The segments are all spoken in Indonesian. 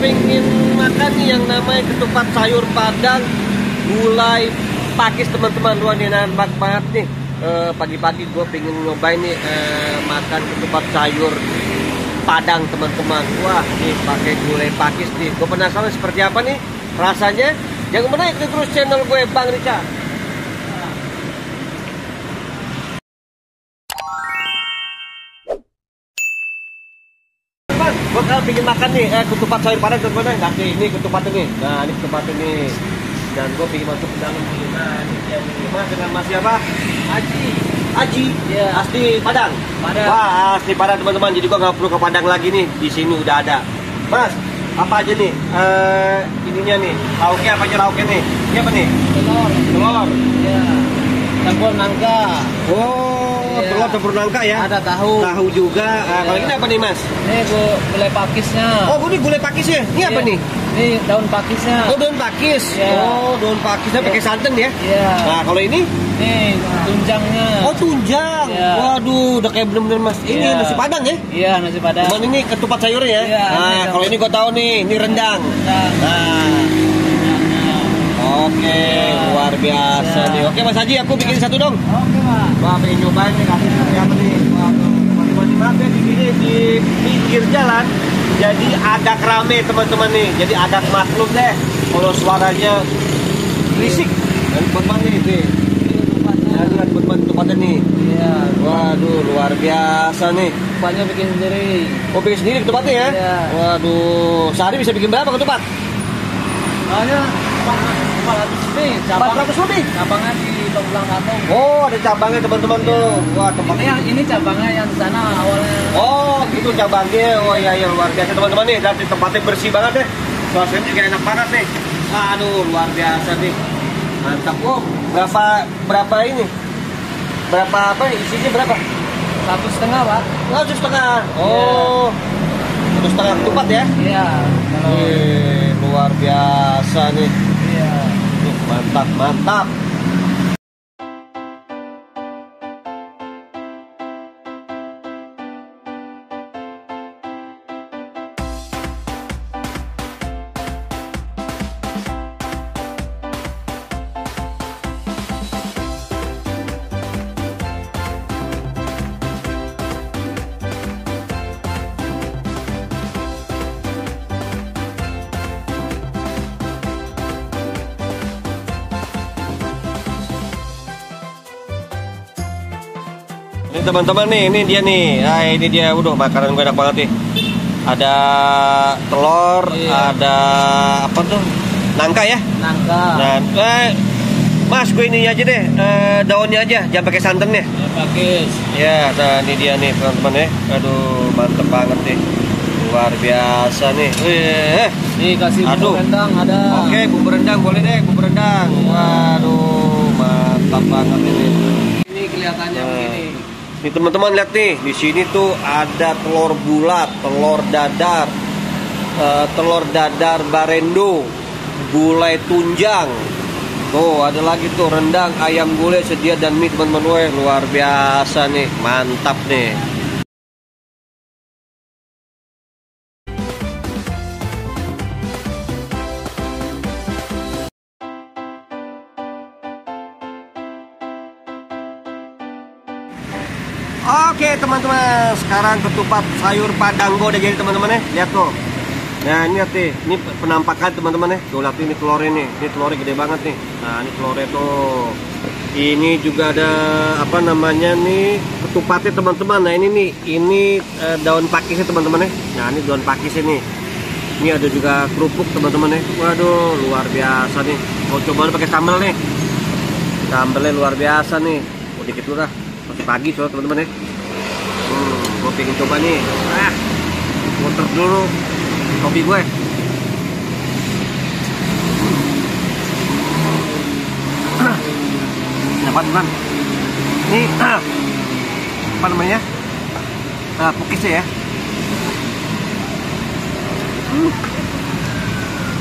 pengen makan nih yang namanya ketupat sayur Padang gulai pakis teman-teman. Luar nih enak banget nih. Pagi-pagi gue pengen nyobain nih makan ketupat sayur Padang teman-teman. Wah nih pakai gulai pakis nih. Gue penasaran seperti apa nih rasanya. Jangan lupa ikuti terus channel gue Bang Rica. Gue kalau pengen makan nih ketupat sayur Padang teman-teman. Nah ini ketupat ini. Nah ini ketupat ini. Dan gue pengen masuk ke dalam ini. Nah ini dia nih. Mas dengan Mas siapa? Aji. Iya. Asli Padang. Wah asli Padang teman-teman. Jadi gue nggak perlu ke Padang lagi nih. Di sini udah ada. Mas apa aja nih ininya nih? Lauknya apa aja lauknya nih? Ini apa nih? Telur. Iya. Campur nangka. Oh, iya. Telur campur nangka ya? Ada tahu. Tahu juga. Iya. Kalau ini apa nih Mas? Ini gulai pakisnya. Oh, ini gulai pakisnya. Ini apa Iya. nih? Ini daun pakisnya. Oh, daun pakis. Iya. Oh, daun pakisnya pakai santan ya? Iya. Nah, kalau ini? Ini tunjangnya. Oh, tunjang. Iya. Waduh, udah kayak bener-bener Mas. Ini Iya. nasi Padang ya? Iya, nasi Padang. Cuman ini ketupat sayurnya ya? Iya, Nah, ini kalau ini gue tahu nih, ini rendang. Rendang. Nah, oke, luar biasa Iya. nih. Oke, Mas Haji, aku bikin satu dong. Oke, Mas. Wah, pengen nyobain nih, kasih seperti apa nih. Waduh, teman-teman, maaf ya di sini di pinggir jalan. Jadi agak rame teman-teman nih. Jadi agak maklum deh kalau suaranya berisik. Dan teman-teman nih. Nah, ini kan teman-teman tempatnya nih. Iya. Waduh, luar biasa nih. Kupatnya bikin sendiri. Oh, bikin sendiri ketupatnya ya? Iya. Waduh, sehari bisa bikin berapa ketupat? Soalnya 400 lebih. 400 lebih? Cabangnya di Banglang Katung. Oh, ada cabangnya teman-teman tuh. Wah, tempatnya. Ini cabangnya yang di sana awalnya. Oh, gitu cabangnya. Oh iya luar biasa teman-teman nih. Dan tempatnya bersih banget deh. Suasananya juga enak banget nih. Aduh, luar biasa nih. Mantap. Oh, berapa ini? Berapa apa? Isinya berapa? 1,5, Pak. Oh, 1,5. Oh. 1,5 ketupat ya? Iya. Luar biasa nih. Iya. Mantap. Ini teman-teman nih, ini dia nih. Nah, ini dia, udah makanan gue enak banget nih. Ada telur, iya. Ada apa tuh? Nangka ya? Nangka. Nah, Mas, gue ini aja deh, daunnya aja, jangan pakai santannya. Ya, pakis. Ya, nah ini dia nih teman-teman ya. Aduh, mantep banget nih. Luar biasa nih. Nih kasih bumbu rendang ada. Oke, bumbu rendang boleh deh, bumbu rendang. Waduh, mantap banget ini. Ini kelihatannya begini. Nih teman-teman lihat nih, di sini tuh ada telur bulat, telur dadar barendo, gulai tunjang. Tuh ada lagi tuh rendang, ayam gulai sedia dan mie teman-teman. Luar biasa nih, mantap nih. Oke teman-teman, sekarang ketupat sayur Padang gue udah jadi teman-teman ya. Lihat tuh. Nah ini lihat nih, ini penampakan teman-teman ya. Tuh lihat ini telurnya nih, ini telurnya gede banget nih. Nah ini telurnya tuh. Ini juga ada apa namanya nih, ketupatnya teman-teman. Nah ini nih, ini daun pakisnya teman-teman ya. Nah ini daun pakisnya nih. Ini ada juga kerupuk teman-teman ya. Waduh luar biasa nih. Mau coba pakai sambal nih. Sambalnya luar biasa nih. Oh dikit dulu lah. Masih pagi soalnya teman-teman ya. Gue pengen coba nih. Muter dulu kopi gue. Apa teman? Ini apa namanya? Pukisnya ya.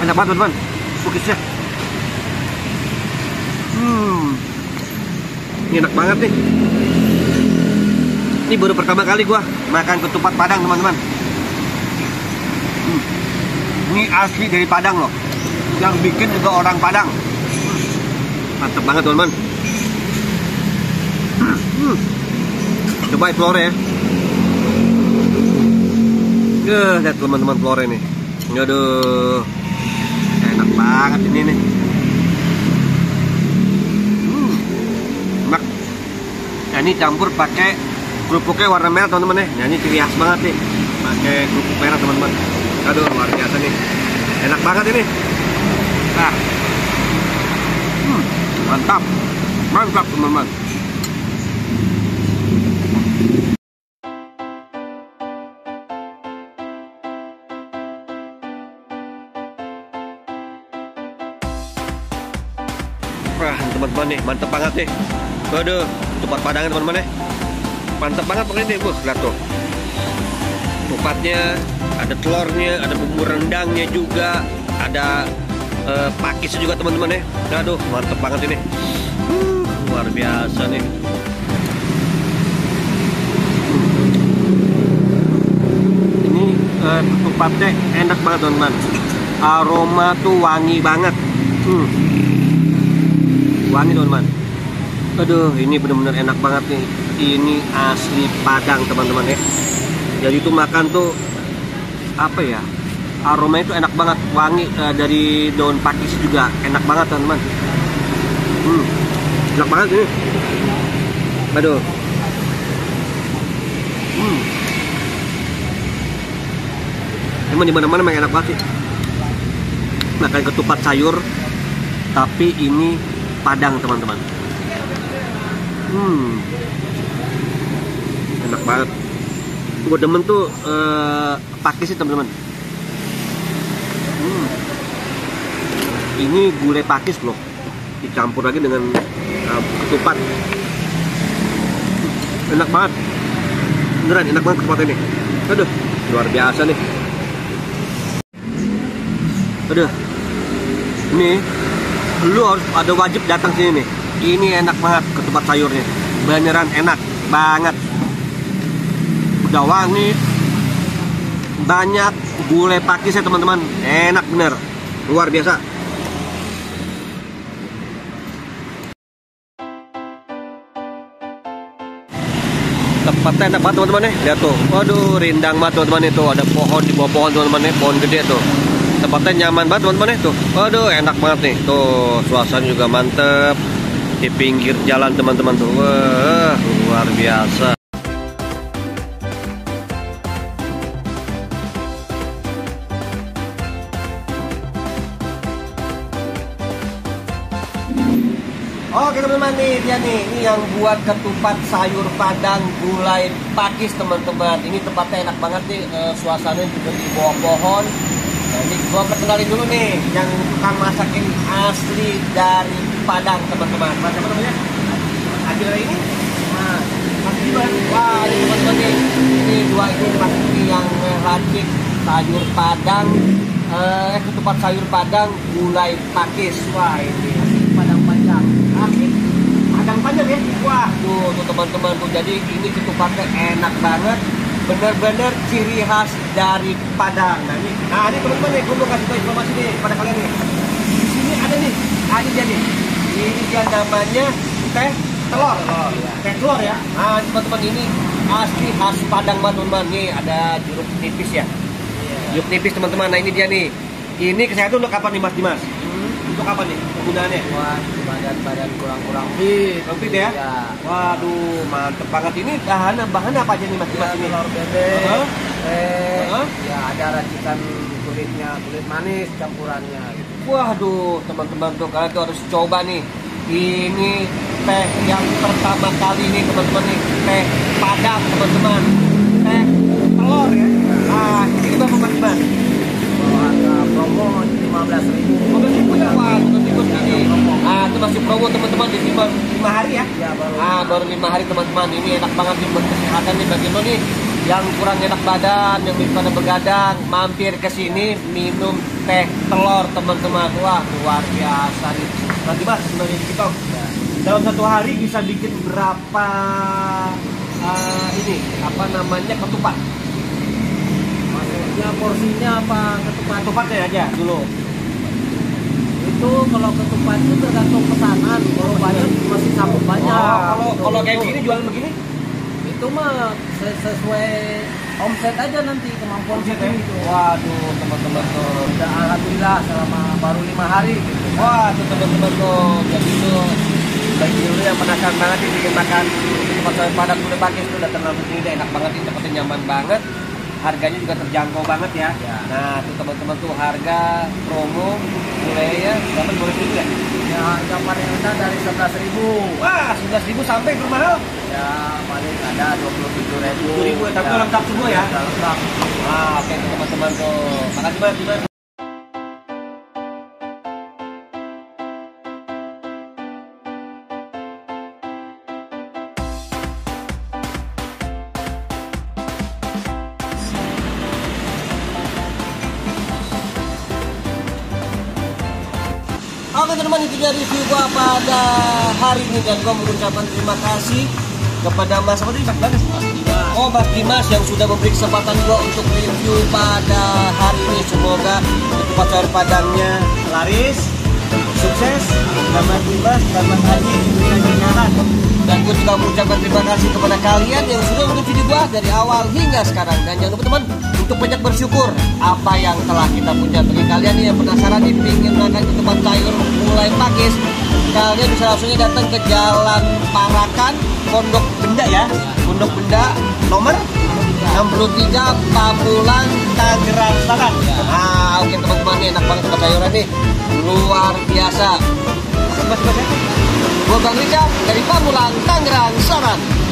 Enak banget teman-teman. Pukisnya. Ini enak banget nih. Ini baru pertama kali gua makan ketupat Padang teman-teman. Ini asli dari Padang loh. Yang bikin juga orang Padang. Mantap banget teman-teman. Coba telur ya. Lihat teman-teman telur ini. Aduh, enak banget ini nih. Enak. Nah, ini campur pakai kerupuknya warna merah teman-teman ya. Nah, ini ciri khas banget nih. Pakai kerupuk merah teman-teman. Aduh, luar biasa nih. Enak banget ini. Nah, mantap, mantap teman-teman. Wah, teman-teman nih, mantap banget nih. Waduh, ketupat Padang teman-teman ya. Mantap banget pokoknya nih, lihat tuh. Ketupatnya, ada telurnya, ada bumbu rendangnya juga, ada pakisnya juga teman-teman ya. Aduh, mantap banget ini. Luar biasa nih. Ini ketupatnya enak banget teman-teman. Aroma tuh wangi banget. Wangi teman-teman. Aduh, ini benar-benar enak banget nih. Ini asli Padang teman-teman ya. Jadi tuh makan tuh apa ya? Aromanya itu enak banget, wangi dari daun pakis juga enak banget teman-teman. Enak banget ini. Aduh. Emang dimana-mana memang enak banget sih. Makan ketupat sayur, tapi ini Padang teman-teman. Enak banget. Gue demen tuh pakis sih teman-teman. Ini gulai pakis loh, dicampur lagi dengan ketupat. Enak banget, beneran enak banget ketupat ini. Aduh, luar biasa nih. Aduh, ini lu harus ada wajib datang sini nih. Ini enak banget ketupat sayurnya, beneran enak banget. Udah wangi, banyak gulai pakisnya teman-teman, enak bener, luar biasa. Tempatnya enak banget teman-teman nih, lihat tuh, waduh rindang banget teman-teman itu, ada pohon di bawah pohon teman-teman nih, pohon gede tuh. Tempatnya nyaman banget teman-teman nih tuh, waduh enak banget nih, tuh suasana juga mantep di pinggir jalan teman-teman tuh, wah luar biasa. Oke teman-teman, nih dia nih, ini yang buat ketupat sayur Padang gulai pakis teman-teman. Ini tempatnya enak banget nih, suasananya juga di bawah pohon. Nah, ini gua perkenalin dulu nih, yang tukang masak ini asli dari Padang teman-teman. Mana namanya? Adil ini. Nah, wah ini teman-teman nih, ini dua ini pasti yang racik sayur Padang, ketupat sayur Padang gulai pakis. Wah ini Padang panjang. Asli Padang panjang ya. Wah tuh teman-teman tuh, jadi ini ketupatnya enak banget, bener-bener ciri khas dari Padang. Nah ini teman-teman nih, gue mau kasih tahu informasi nih pada kalian nih. Di sini ada nih, ini dia nih. Ini dia namanya teh telur. Teh telur ya. Nah teman-teman, ini asli khas Padang banget teman-teman. Nih ada jeruk nipis ya. Jeruk nipis teman-teman. Nah ini dia nih. Ini kesehatan untuk kapan nih Mas Dimas? Untuk apa nih penggunaannya? Wah, badan kurang fit. Fit ya? Waduh, mantep banget. Ini bahan apa aja nih Mas Dimas ini? Telur bebek, ya ada racikan kulitnya, kulit manis campurannya gitu. Waduh, teman-teman tuh, kalian tuh harus coba nih. Ini teh yang pertama kali nih teman-teman nih, teh Padang teman-teman. Teh telur ya. Nah, ini berapa Mas Dimas? Harga promo 15.000. 15.000 ya, wah, 15.000 ini. Itu masih promo teman-teman di 5 hari ya. Ya, baru 5 hari teman-teman. Ini enak banget nih buat kesehatan nih bagi lo nih yang kurang enak badan, yang pada begadang, mampir ke sini minum teh telur teman-teman. Wah, luar biasa nih. Nanti Mas, sebenarnya kita dalam satu hari bisa bikin berapa ini apa namanya ketupat? maksudnya porsinya apa ketupat? Ketupatnya aja dulu. Itu kalau ketupat itu tergantung pesanan. Kalau banyak masih sambung banyak. Kalau kayak begini jualan begini? Itu mah sesuai omset aja nanti, kemampuan Omset, kita ya? gitu. Waduh, teman-teman tuh. Udah alhamdulillah selama baru 5 hari gitu. Wah, tuh teman-teman tuh. Jadi tuh bagi lu yang penasaran banget ini bikin makan tempat sayur Padang Gulai Pakis tuh datang langsung sini, enak banget ini, tempatnya nyaman banget. Harganya juga terjangkau banget ya. Ya. Nah, tuh teman-teman tuh harga promo mulai ya dapat 12.000 ya. Ya harga paling rendah dari 11.000. Wah, 11.000 sampai bermahal. Ya paling ada 27.000. 7.000 tapi udah lengkap semua ya. Udah lengkap. Wah, oke tuh teman-teman tuh. Makasih banget, Mas. Oke teman-teman, itu dia review gua pada hari ini dan gua mengucapkan terima kasih kepada Mas apa tadi? Mas Bagas? Oh, Mas Dimas yang sudah memberi kesempatan gua untuk review pada hari ini. Semoga tempat sayur Padangnya laris, sukses, dan Mas Dimas dan Mas Haji bisa berjalan. Dan gue juga mengucapkan terima kasih kepada kalian yang sudah menonton video gua dari awal hingga sekarang. Dan jangan lupa teman untuk banyak bersyukur apa yang telah kita punya. Bagi kalian nih yang penasaran nih pengen makan ke tempat sayur Gulai Pakis, kalian bisa langsungnya datang ke Jalan Parakan, Pondok Benda ya, Pondok Benda nomor 63 Pamulang, Tangerang Selatan. Ah, oke teman-teman, nih enak banget tempat sayuran nih, luar biasa. Gue Bang Richard dari Pamulang, Tangerang Selatan.